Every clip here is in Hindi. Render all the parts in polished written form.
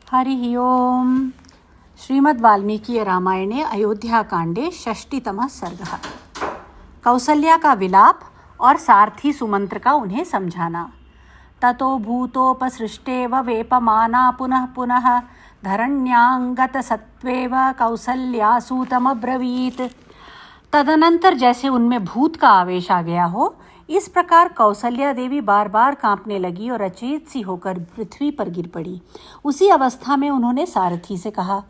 हरिः ओम्। श्रीमद् वाल्मीकि रामायणे अयोध्याकाण्डे षष्टितमः सर्गः। कौसल्या का विलाप और सारथी सुमंत्र का उन्हें समझाना। ततो भूतोपसृष्टेव वेपमाना पुनः पुनः धरण्याङ्गतसत्त्वेव कौसल्यासूतमब्रवीत्। तदनंतर जैसे उनमें भूत का आवेश आ गया हो, इस प्रकार कौसल्या देवी बार बार कांपने लगी और अचेत सी होकर पृथ्वी पर गिर पड़ी। उसी अवस्था में उन्होंने सारथी से कहा,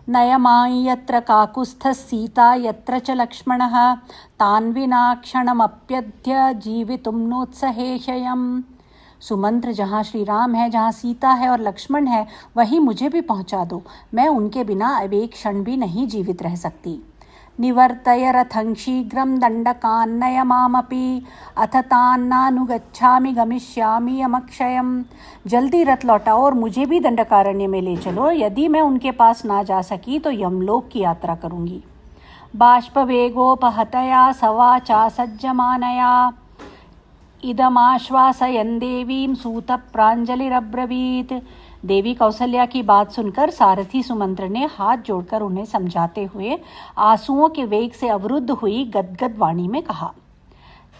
नयमां यत्र काकुत्स्थः सीता यत्र च लक्ष्मणः तान् विना क्षणमप्यद्य जीवितुं नोत्सहेह्ययम्। सुमंत्र, जहाँ श्री राम है, जहाँ सीता है और लक्ष्मण है, वहीं मुझे भी पहुँचा दो। मैं उनके बिना अब एक क्षण भी नहीं जीवित रह सकती। निवर्तय रथं शीघ्रं दण्डकान्नय मामपि अथ तान्नानुगच्छामि गमिष्यामि यमक्षयम्। जल्दी रथ लौटाओ और मुझे भी दंडकारण्य में ले चलो। यदि मैं उनके पास ना जा सकी तो यमलोक की यात्रा करूंगी। बाष्पवेगोपहतया सवाचा सज्जमानया इदमाश्वासयन् देवीं सूतप्राञ्जलिरब्रवीत्। देवी कौसल्या की बात सुनकर सारथी सुमंत्र ने हाथ जोड़कर उन्हें समझाते हुए आंसुओं के वेग से अवरुद्ध हुई गदगद वाणी में कहा,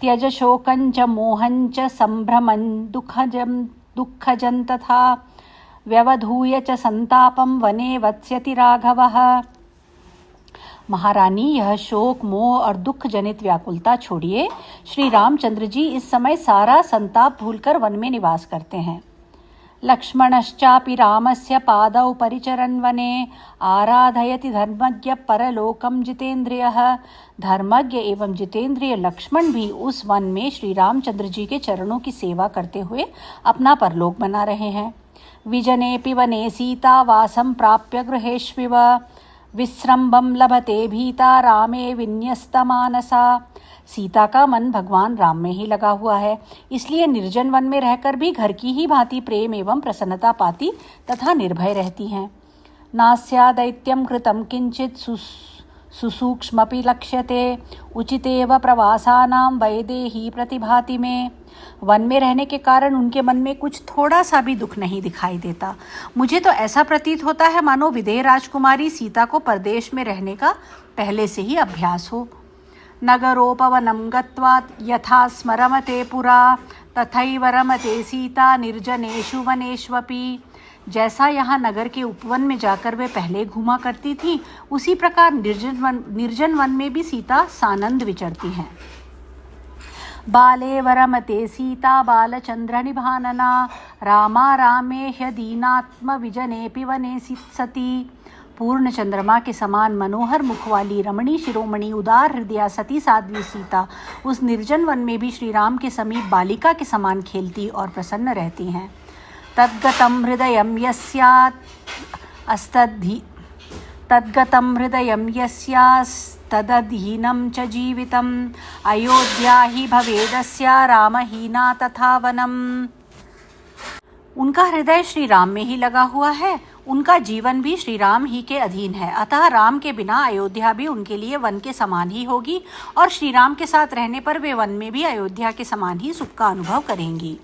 त्यज शोकंच मोहंच संभ्रमं दुःखजं तथा व्यवधूय च संतापं वने वत्स्यति राघवः। महारानी, यह शोक, मोह और दुख जनित व्याकुलता छोड़िए। श्री रामचंद्र जी इस समय सारा संताप भूलकर वन में निवास करते हैं। लक्ष्मणश्चापि रामस्य पादौ परिचरन् वने आराधयति धर्मज्ञ परलोकं जितेन्द्रियः। धर्मज्ञ एवं जितेंद्रिय लक्ष्मण भी उस वन में श्री रामचंद्र जी के चरणों की सेवा करते हुए अपना परलोक बना रहे हैं। विजनेऽपि वने सीता वासं प्राप्य गृहेष्विव विस्रम्भं लभते भीता रामे विन्यस्तमानसा। सीता का मन भगवान राम में ही लगा हुआ है, इसलिए निर्जन वन में रहकर भी घर की ही भांति प्रेम एवं प्रसन्नता पाती तथा निर्भय रहती हैं। नास्या दैत्यं कृतं किंचित सुसूक्ष्मपि लक्ष्यते उचितेव प्रवासानां वैदेही प्रतिभाति में। वन में रहने के कारण उनके मन में कुछ थोड़ा सा भी दुख नहीं दिखाई देता। मुझे तो ऐसा प्रतीत होता है मानो विदेह राजकुमारी सीता को परदेश में रहने का पहले से ही अभ्यास हो। नगरोपवनं गत्वा यथा स्मरमते पुरा तथैव रमते सीता निर्जनेषु वनेष्वपि। जैसा यहाँ नगर के उपवन में जाकर वे पहले घूमा करती थी, उसी प्रकार निर्जन वन में भी सीता सानंद विचरती हैं। बाले वरमते सीता बालचंद्रनिभानना रामा रामे ह्यदीनात्म विजनेऽपि वने सती। पूर्ण चंद्रमा के समान मनोहर मुख वाली रमणी शिरोमणि उदार हृदया सती साध्वी सीता उस निर्जन वन में भी श्री राम के समीप बालिका के समान खेलती और प्रसन्न रहती हैं। तद्गतं हृदयं यस्यास्तदधीनं च जीवितम् अयोध्या ही भवेदस्य रामहीना तथा वनम्। उनका हृदय श्री राम में ही लगा हुआ है, उनका जीवन भी श्री राम ही के अधीन है। अतः राम के बिना अयोध्या भी उनके लिए वन के समान ही होगी और श्री राम के साथ रहने पर वे वन में भी अयोध्या के समान ही सुख का अनुभव करेंगी।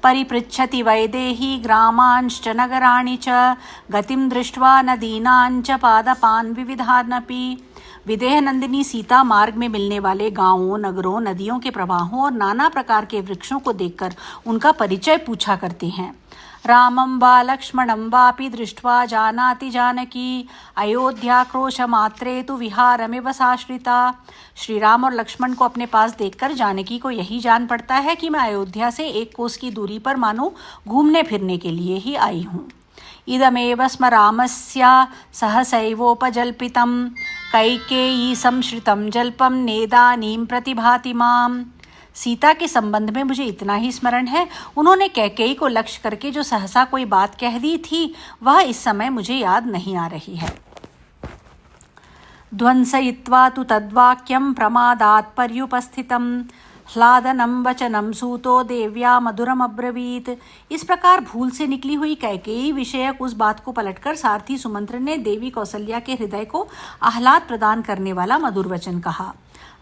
परिपृच्छति वैदेही ग्रामांश्च नगराणि च गतिं दृष्ट्वा नदीनांच पादपान् विविधानपि। विदेह नंदिनी सीता मार्ग में मिलने वाले गांवों, नगरों, नदियों के प्रवाहों और नाना प्रकार के वृक्षों को देखकर उनका परिचय पूछा करती हैं। रामं वा लक्ष्मणं वापि दृष्ट्वा जानाति जानकी अयोध्याक्रोशमात्रे तु विहारमिव साश्रिता। श्री राम और लक्ष्मण को अपने पास देखकर जानकी को यही जान पड़ता है कि मैं अयोध्या से एक कोस की दूरी पर मानो घूमने फिरने के लिए ही आई हूँ। इदमेव स्म रामस्य सहसैवोपजल्पितं कैकेयी संश्रितं जल्पं नेदानीं प्रतिभाति माम्। सीता के संबंध में मुझे इतना ही स्मरण है, उन्होंने कैकेयी को लक्ष्य करके जो सहसा कोई बात कह दी थी, वह इस समय मुझे याद नहीं आ रही है। ध्वंसयित्वा तु तद्वाक्यं प्रमादात् पर्युपस्थितं ह्लादनं वचनं सूतो देव्या मधुरमब्रवीत्। इस प्रकार भूल से निकली हुई कैकेयी विषयक उस बात को पलटकर सारथी सुमंत्र ने देवी कौसल्या के हृदय को आह्लाद प्रदान करने वाला मधुर वचन कहा।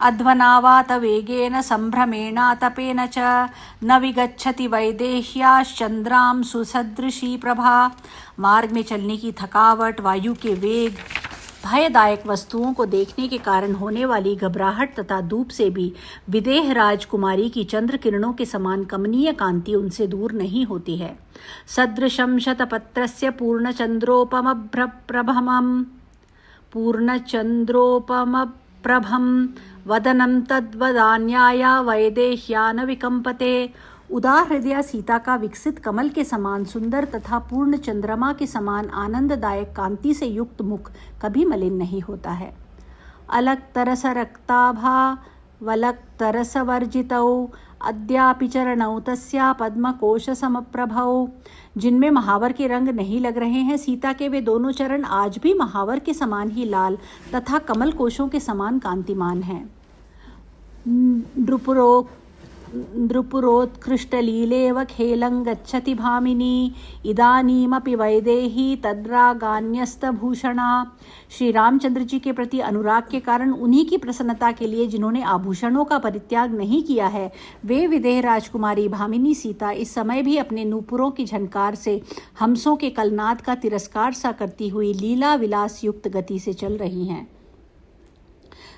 अध्वनावात वेगेन संभ्रमेणातपेन च न विगच्छति वैदेह्याश्चन्द्रां सुसदृशी प्रभा। मार्ग में चलने की थकावट, वायु के वेग, भयदायक वस्तुओं को देखने के कारण होने वाली घबराहट तथा धूप से भी विदेह राजकुमारी की चंद्र किरणों के समान कमनीय कांति उनसे दूर नहीं होती है। सदृशं शतपत्रस्य पूर्णचंद्रोपमप्रभं वदनं तद्वदान्याया वैदेह्या न विकंपते। उदार हृदय सीता का विकसित कमल के समान सुंदर तथा पूर्ण चंद्रमा के समान आनंददायक कांति से युक्त मुख कभी मलिन नहीं होता है। अलक तरस रक्ताभा वलक तरस वर्जितौ अद्यापि चरणौ तस्या पद्मकोश समप्रभौ। जिनमें महावर के रंग नहीं लग रहे हैं, सीता के वे दोनों चरण आज भी महावर के समान ही लाल तथा कमल कोशों के समान कांतिमान हैं। नृपुरोत्कृष्टलीलेव खेलं गच्छति भामिनी इदानीमपि वैदेही तद्रागान्यस्तभूषणा। श्री रामचंद्र जी के प्रति अनुराग के कारण उन्हीं की प्रसन्नता के लिए जिन्होंने आभूषणों का परित्याग नहीं किया है, वे विदेह राजकुमारी भामिनी सीता इस समय भी अपने नूपुरों की झनकार से हंसों के कलनाद का तिरस्कार सा करती हुई लीला विलास युक्त गति से चल रही हैं।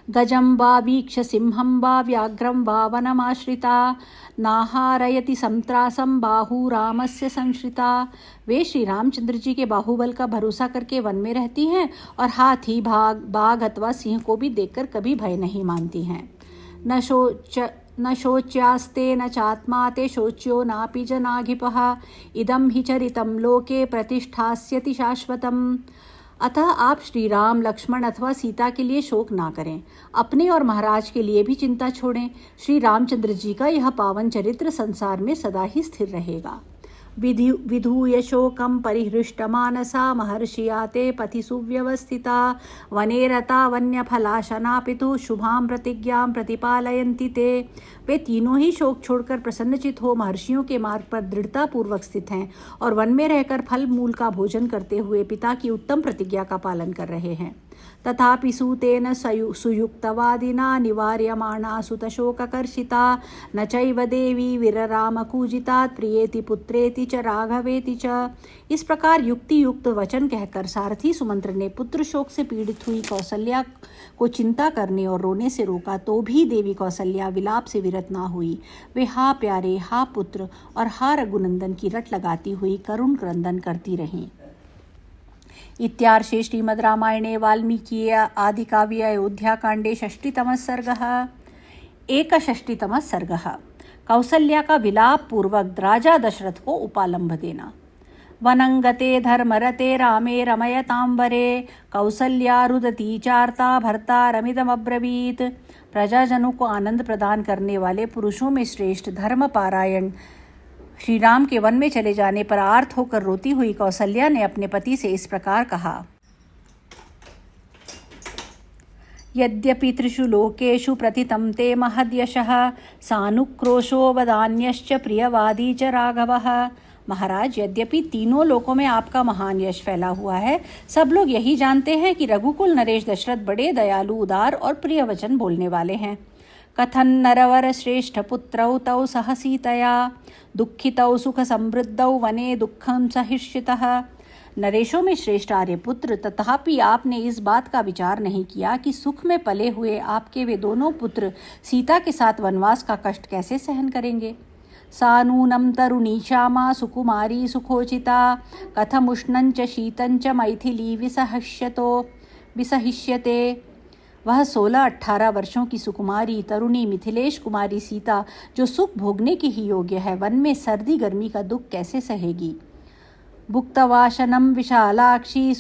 गजं वा वीक्ष सिंहं वा व्याघ्रं वा वनमाश्रिता नाहारयति संत्रासं बाहु रामस्य संश्रिता। वे श्री रामचंद्र जी के बाहुबल का भरोसा करके वन में रहती हैं और हाथी, बाघ अथवा सिंह को भी देखकर कभी भय नहीं मानती हैं। न शोच्यास्ते न चात्मा ते शोच्यो नापि जनाघिपः इदं हि चरितं लोके प्रतिष्ठास्यति शाश्वतम्। अतः आप श्री राम, लक्ष्मण अथवा सीता के लिए शोक ना करें, अपने और महाराज के लिए भी चिंता छोड़ें। श्री रामचंद्र जी का यह पावन चरित्र संसार में सदा ही स्थिर रहेगा। विधूय शोकं परिहृष्टमानसा महर्षियाते पथि सुव्यवस्थिता वने रता वन्यफलाशना पितु शुभां प्रतिज्ञां प्रतिपालयन्ति ते। वे तीनों ही शोक छोड़कर प्रसन्नचित हो महर्षियों के मार्ग पर दृढ़ता पूर्वक स्थित हैं और वन में रहकर फल मूल का भोजन करते हुए पिता की उत्तम प्रतिज्ञा का पालन कर रहे हैं। तथापि सूतेन सुयुक्तवादिना निवार्यमाणा सुतशोककर्षिता न चैव देवी विररामकूजिता प्रियेति पुत्रेति च राघवेति च। इस प्रकार युक्ति युक्त वचन कहकर सारथी सुमंत्र ने पुत्र शोक से पीड़ित हुई कौसल्या को चिंता करने और रोने से रोका, तो भी देवी कौसल्या विलाप से विरत ना हुई। वे हा प्यारे, हा पुत्र और हा रघुनंदन की रट लगाती हुई करुण क्रंदन करती रहीं। इत्यार्षे श्रीमद् रामायणे वाल्मीकि आदिकाव्ये अयोध्याकाण्डे षष्टितमः सर्गः। 61तमः सर्गः। कौसल्या का विलाप पूर्वक राजा दशरथ को उपालंभ देना। वनंगते धर्मरते रामे रमयतांबरे कौसल्या रुदती चार्ता भर्तारमिदमब्रवीत। प्रजाजनों को आनंद प्रदान करने वाले पुरुषों में श्रेष्ठ धर्मपारायण श्री राम के वन में चले जाने पर आर्त होकर रोती हुई कौसल्या ने अपने पति से इस प्रकार कहा। यद्यपि त्रिषु लोकेषु प्रतितं ते महद्यशः सानुक्रोशो वदान्यश्च प्रियवादी च राघवः। महाराज, यद्यपि तीनों लोकों में आपका महान यश फैला हुआ है, सब लोग यही जानते हैं कि रघुकुल नरेश दशरथ बड़े दयालु, उदार और प्रिय वचन बोलने वाले हैं। कथन नरवर श्रेष्ठ पुत्रौ तौ सह सीतया दुःखितौ सुख समृद्धौ वने दुःखं सहिष्यतः। नरेशों में श्रेष्ठ आर्यपुत्र, तथापि आपने इस बात का विचार नहीं किया कि सुख में पले हुए आपके वे दोनों पुत्र सीता के साथ वनवास का कष्ट कैसे सहन करेंगे। सानूनं तरुणी श्यामा सुकुमारी सुखोचिता कथमुष्णञ्च शीतञ्च मैथिली विसहिष्यते। वह 16-18 वर्षों की सुकुमारी तरुणी मिथिलेश कुमारी सीता, जो सुख भोगने की ही योग्य है, वन में सर्दी गर्मी का दुख कैसे सहेगी। भुक्तवाशनं विशालाक्षी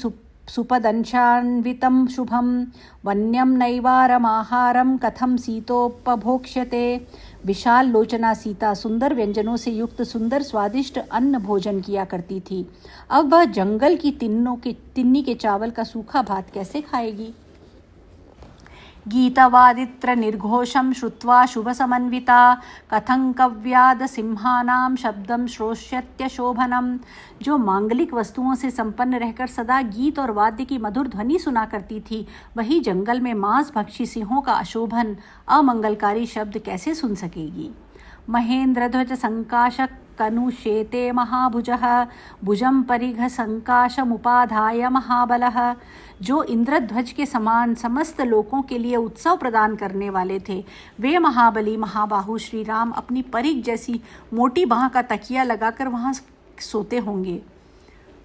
सुपदंशान्वितं शुभं वन्यं नैवारमाहारं कथं सीतोपभोक्ष्यते। विशाल लोचना सीता सुंदर व्यंजनों से युक्त सुंदर स्वादिष्ट अन्न भोजन किया करती थी। अब वह जंगल की तिन्नी के चावल का सूखा भात कैसे खाएगी। गीतवादित्र निर्घोषं श्रुत्वा शुभसमन्विता कथं कव्याद सिंहानां शब्दं श्रोष्यत्यशोभनम्। जो मांगलिक वस्तुओं से संपन्न रहकर सदा गीत और वाद्य की मधुर ध्वनि सुना करती थी, वही जंगल में मांस भक्षी सिंहों का अशोभन अमंगलकारी शब्द कैसे सुन सकेगी। महेंद्र ध्वज संकाशक कनुशेते महाभुजः भुजं परिघ संकाशमुपाधाय महाबलः। जो इंद्रध्वज के समान समस्त लोकों के लिए उत्सव प्रदान करने वाले थे, वे महाबली महाबाहु श्री राम अपनी परिघ जैसी मोटी बाँह का तकिया लगाकर वहाँ सोते होंगे।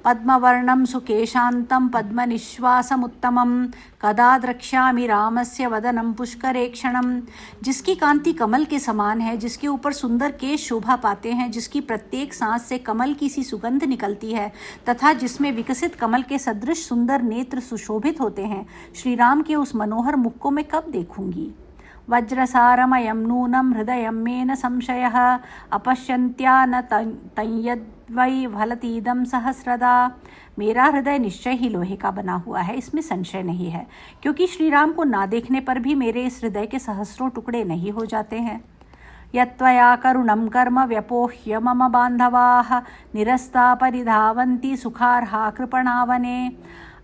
पद्मवर्णं सुकेशान्तं पद्मनिश्वासमुत्तमं कदा द्रक्ष्यामि रामस्य वदनं पुष्करेक्षणं। जिसकी कांति कमल के समान है, जिसके ऊपर सुंदर केश शोभा पाते हैं, जिसकी प्रत्येक सांस से कमल की सी सुगंध निकलती है तथा जिसमें विकसित कमल के सदृश सुंदर नेत्र सुशोभित होते हैं, श्री राम के उस मनोहर मुख को मैं कब देखूंगी। वज्रसारमयं नूनं हृदयं मे न संशयः अपश्यन्त्या न तंयद्वै फलतीदं सहस्रदा। मेरा हृदय निश्चय ही लोहे का बना हुआ है, इसमें संशय नहीं है, क्योंकि श्री राम को ना देखने पर भी मेरे इस हृदय के सहस्रों टुकड़े नहीं हो जाते हैं। यत्त्वया करुणं कर्म व्यपोह्य मम बान्धवाः निरस्ता परिधावन्ति सुखार्हा कृपणावने।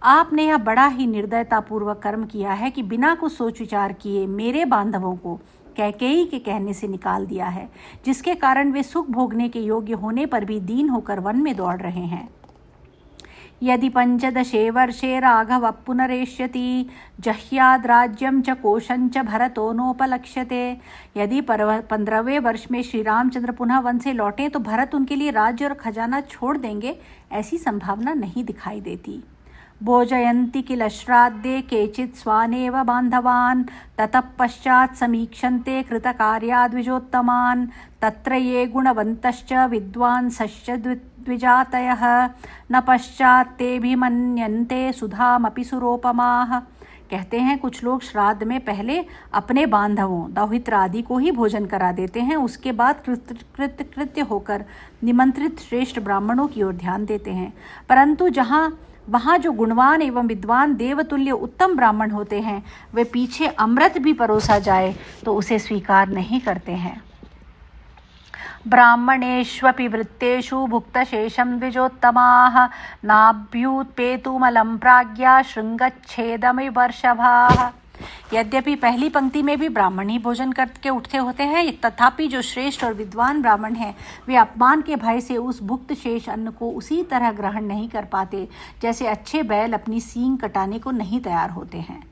आपने यह बड़ा ही निर्दयतापूर्वक कर्म किया है कि बिना कुछ सोच विचार किए मेरे बांधवों को कैकेयी के कहने से निकाल दिया है, जिसके कारण वे सुख भोगने के योग्य होने पर भी दीन होकर वन में दौड़ रहे हैं। यदि 15 वर्षे राघव पुनरेष्यति जह्याद राज्यम च कोशं च भरतो नोपलक्ष्यते। यदि 15वें वर्ष में श्री रामचंद्र पुनः वन से लौटें तो भरत उनके लिए राज्य और खजाना छोड़ देंगे, ऐसी संभावना नहीं दिखाई देती। भोजयन्ति किल श्राद्धे केचित् स्वानेव बान्धवान् ततः पश्चात् समीक्षन्ते कृतकार्याद्विजोत्तमान् तत्र ये गुणवन्तश्च विद्वांसश्च द्विजातयः न पश्चात् तेऽभिमन्यन्ते सुधामपि सुरोपमाः। कहते हैं कुछ लोग श्राद्ध में पहले अपने बांधवों दौहित्र आदि को ही भोजन करा देते हैं, उसके बाद कृत्य होकर निमंत्रित श्रेष्ठ ब्राह्मणों की ओर ध्यान देते हैं, परंतु वहाँ जो गुणवान एवं विद्वान देवतुल्य उत्तम ब्राह्मण होते हैं, वे पीछे अमृत भी परोसा जाए तो उसे स्वीकार नहीं करते हैं। ब्राह्मणेष्वपि वृत्तेषु भुक्तशेषं द्विजोत्तमाः नाभ्युत्पेतुमलं प्राज्ञा शृंगच्छेदमिवर्षभाः। यद्यपि पहली पंक्ति में भी ब्राह्मण ही भोजन करके उठते होते हैं, तथापि जो श्रेष्ठ और विद्वान ब्राह्मण हैं वे अपमान के भय से उस भुक्त शेष अन्न को उसी तरह ग्रहण नहीं कर पाते जैसे अच्छे बैल अपनी सींग कटाने को नहीं तैयार होते हैं।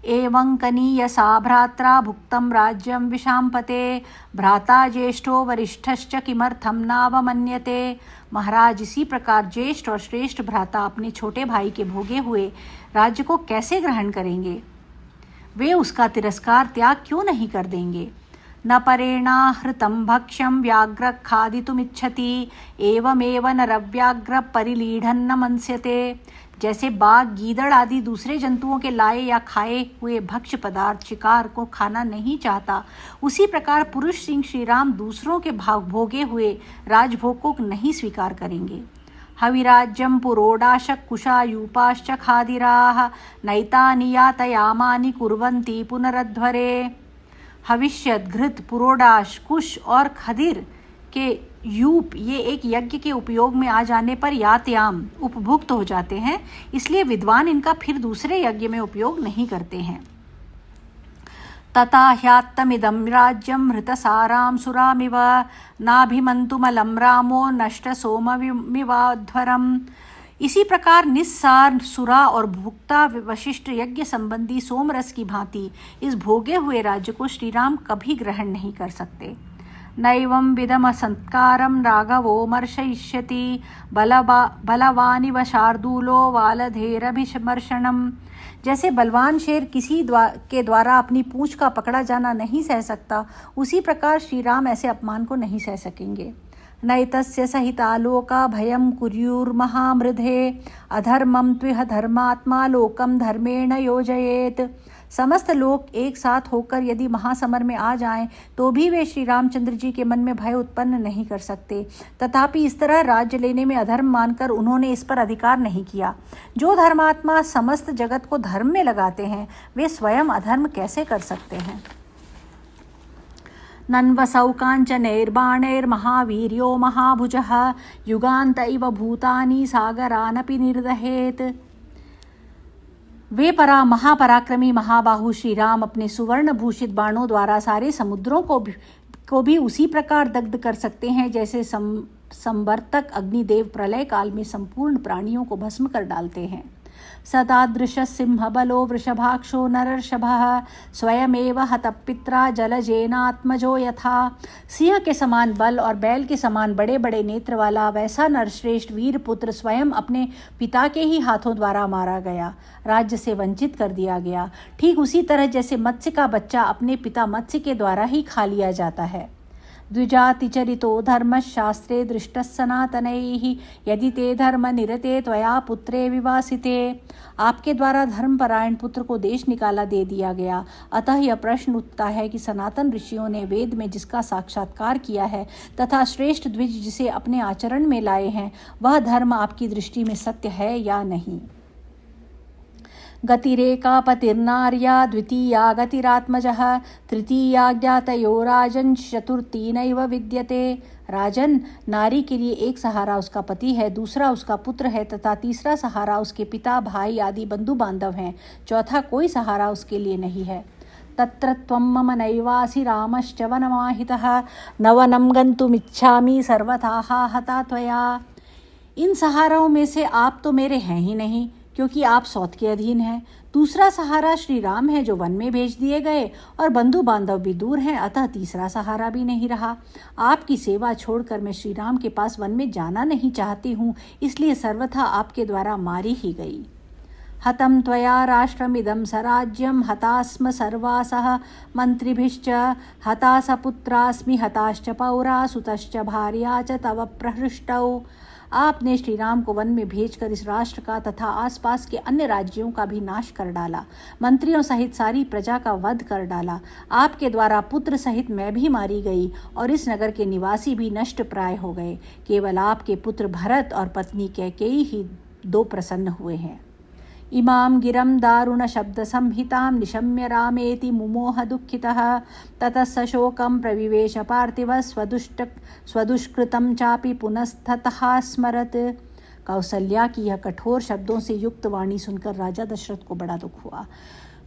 एवं कनीयसा भ्रात्रा भुक्तं राज्यं विशाम्पते भ्राता ज्येष्ठो वरिष्ठश्च किमर्थं नावमन्यते। महाराज, इसी प्रकार ज्येष्ठ और श्रेष्ठ भ्राता अपने छोटे भाई के भोगे हुए राज्य को कैसे ग्रहण करेंगे? वे उसका तिरस्कार त्याग क्यों नहीं कर देंगे? न परेणाहृतं भक्ष्यं व्याघ्र खादितुमिच्छति एवमेव नरव्याघ्र परिलीढन्न मंस्यते। जैसे बाघ गीदड़ आदि दूसरे जंतुओं के लाए या खाए हुए भक्ष्य पदार्थ शिकार को खाना नहीं चाहता, उसी प्रकार पुरुष सिंह श्री राम दूसरों के भोगे हुए राजभोग को नहीं स्वीकार करेंगे। हविराज्यं पुरोडाशक कुशायूपाश्च खादिराः नैतानि यातयामानि कुर्वन्ति पुनरध्वरे। हविष्यत, घृत, पुरोडाश, कुश और खदिर के यूप ये एक यज्ञ के उपयोग में आ जाने पर यातयाम उपभुक्त हो जाते हैं, इसलिए विद्वान इनका फिर दूसरे यज्ञ में उपयोग नहीं करते हैं। तथा ह्यात्तमिदं राज्यं हृतसारां सुरामिव नाभिमन्तुमलं रामो नष्ट सोममिवाध्वरम्। इसी प्रकार निस्सार सुरा और भुक्ता वशिष्ठ यज्ञ संबंधी सोमरस की भांति इस भोगे हुए राज्य को श्रीराम कभी ग्रहण नहीं कर सकते। नैवं विदम संस्कारं राघवोमर्शयिष्यति बलवानिव शार्दूलो वालधेरभिमर्शनम्। जैसे बलवान शेर किसी के द्वारा अपनी पूंछ का पकड़ा जाना नहीं सह सकता, उसी प्रकार श्री राम ऐसे अपमान को नहीं सह सकेंगे। नैतस्य सहितालोका भयं कुर्युर्महामृधे अधर्मं त्विह धर्मात्मा लोकं धर्मेण योजयेत्। समस्त लोग एक साथ होकर यदि महासमर में आ जाएं तो भी वे श्री रामचंद्र जी के मन में भय उत्पन्न नहीं कर सकते। तथापि इस तरह राज्य लेने में अधर्म मानकर उन्होंने इस पर अधिकार नहीं किया। जो धर्मात्मा समस्त जगत को धर्म में लगाते हैं, वे स्वयं अधर्म कैसे कर सकते हैं? नन्वसौ काञ्चनैर्बाणैर्महावीर्यो महाभुजः युगान्त इव भूतानि सागरानपि निर्दहेत्। वे महापराक्रमी महाबाहु श्री राम अपने सुवर्ण भूषित बाणों द्वारा सारे समुद्रों को को भी उसी प्रकार दग्ध कर सकते हैं जैसे संवर्तक अग्निदेव प्रलय काल में संपूर्ण प्राणियों को भस्म कर डालते हैं। सतादृश सिंह बलो वृषभाक्षो नरर्षभः स्वयमेव हतपित्रा जलजेनात्मजो यथा। सिंह के समान बल और बैल के समान बड़े बड़े नेत्र वाला वैसा नरश्रेष्ठ वीर पुत्र स्वयं अपने पिता के ही हाथों द्वारा मारा गया, राज्य से वंचित कर दिया गया। ठीक उसी तरह जैसे मत्स्य का बच्चा अपने पिता मत्स्य के द्वारा ही खा लिया जाता है। द्विजातिचरितो धर्मशास्त्रे दृष्टः सनातनैः यदि ते धर्म निरते त्वया पुत्रे विवासिते। आपके द्वारा धर्मपरायण पुत्र को देश निकाला दे दिया गया। अतः यह प्रश्न उठता है कि सनातन ऋषियों ने वेद में जिसका साक्षात्कार किया है तथा श्रेष्ठ द्विज जिसे अपने आचरण में लाए हैं, वह धर्म आपकी दृष्टि में सत्य है या नहीं। गतिरेका पतिर्नार्या द्वितीया गतिरात्मजः तृतीया ज्ञातयो राजन चतुर्थी नैव विद्यते। राजन, नारी के लिए एक सहारा उसका पति है, दूसरा उसका पुत्र है तथा तीसरा सहारा उसके पिता, भाई आदि बंधु बांधव हैं। चौथा कोई सहारा उसके लिए नहीं है। तत्र त्वं मम नैवासि रामश्च वनमाहितः न वनं गन्तुमिच्छामि सर्वथा हता त्वया। इन सहाराओं में से आप तो मेरे हैं ही नहीं, क्योंकि आप सौत के अधीन हैं। दूसरा सहारा श्री राम है जो वन में भेज दिए गए और बंधु बांधव भी दूर हैं, अतः तीसरा सहारा भी नहीं रहा। आपकी सेवा छोड़कर मैं श्री राम के पास वन में जाना नहीं चाहती हूँ, इसलिए सर्वथा आपके द्वारा मारी ही गई। हतं त्वया राष्ट्रमिदं सराज्यं हतास्म सर्वासः मन्त्रिभिश्च हता सपुत्रास्मि हताश्च पौरा सुतश्च भार्या च तव प्रहृष्टौ। आपने श्री राम को वन में भेजकर इस राष्ट्र का तथा आसपास के अन्य राज्यों का भी नाश कर डाला, मंत्रियों सहित सारी प्रजा का वध कर डाला। आपके द्वारा पुत्र सहित मैं भी मारी गई और इस नगर के निवासी भी नष्ट प्राय हो गए। केवल आपके पुत्र भरत और पत्नी कैकेयी ही दो प्रसन्न हुए हैं। इमां गिरं दारुण शब्द संहितां निशम्य रामेति मुमोह दुःखितः ततः सशोकं प्रविवेश पार्थिवः स्वदुष्कृतं चापि पुनस्ततः स्मरत्। कौसल्या की यह कठोर शब्दों से युक्त वाणी सुनकर राजा दशरथ को बड़ा दुख हुआ।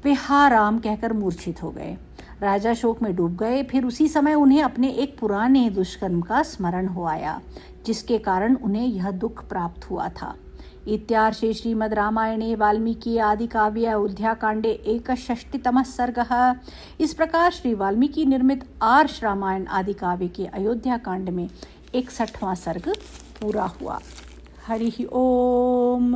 वे हा राम कहकर मूर्छित हो गए। राजा शोक में डूब गए। फिर उसी समय उन्हें अपने एक पुराने दुष्कर्म का स्मरण हो आया, जिसके कारण उन्हें यह दुख प्राप्त हुआ था। इत्यार्षे श्रीमद् रामायणे वाल्मीकि आदि काव्ये अयोध्याकांडे 61तमः सर्गः। इस प्रकार श्री वाल्मीकि निर्मित आर्ष रामायण आदि काव्य के अयोध्याकांड में 61वां सर्ग पूरा हुआ। हरि ओम।